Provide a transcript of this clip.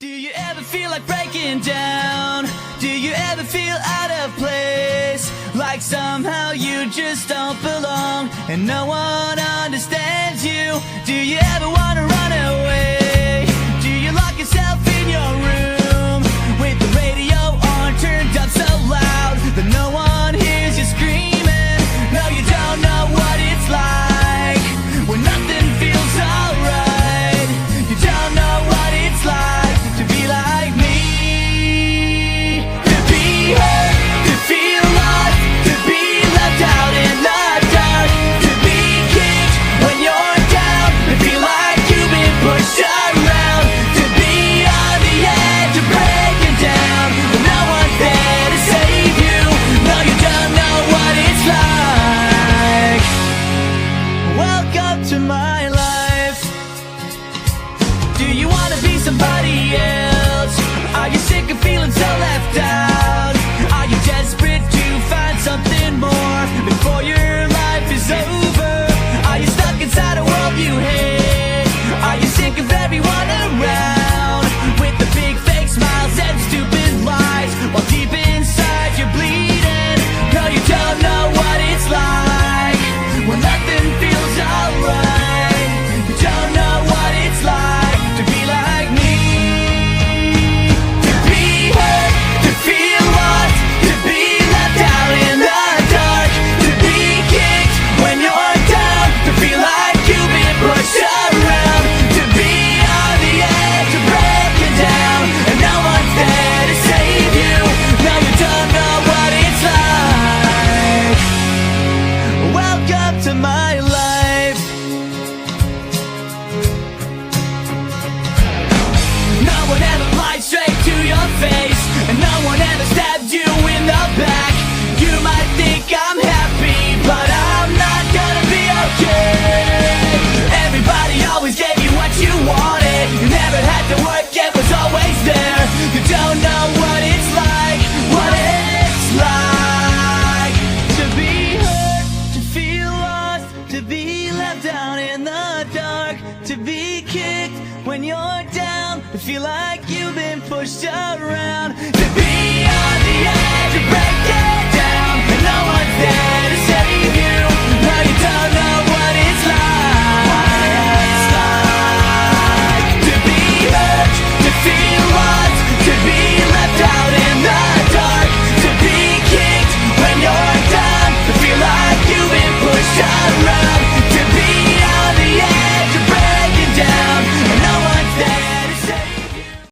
Do you ever feel like breaking down? Do you ever feel out of place? Like somehow you just don't belong and no one understands you? Do you ever wanna run away? Do you lock yourself in your room with the radio on turned up so loud that no one hears you screaming? No, you don't know what it's like when nothing feels alright. You don't know what it's like to be like me, to be hurt, to feel lost, to be left out in the dark, to be kicked when you're down, to feel like you've been pushed around, to be on the edge of breaking down, but no one's there to save you. No, you don't know what it's like. Welcome to my life. Do you wanna be somebody else? Are you sick of feeling so left out? Are you desperate to find something more before your life is over? Are you stuck inside a world you hate? Are you sick of everyone around with the big fake smiles and stupid lies while deep inside you're bleeding? No, you don't know what it's like when nothing feels alright. You don't know what it's like to be like me, to be hurt, to feel lost, to be left out in the dark, to be kicked when you're down, to feel like you've been pushed around, to be on the edge of breaking down and no one's there to save you. No, you don't know what it's like. Welcome to my life. No one ever lied straight to your face, and no one ever stabbed you in the back. You might think I'm happy, but I'm not gonna be okay. Everybody always gave you what you wanted. You never had to work, it was always there. You don't know what it's like, what it's like to be hurt, to feel lost, to be left out in the dark, to be kicked when you're down, to feel like you've been pushed around, to be on the edge of breaking down and no one's there to save you. No, you don't know what it's like.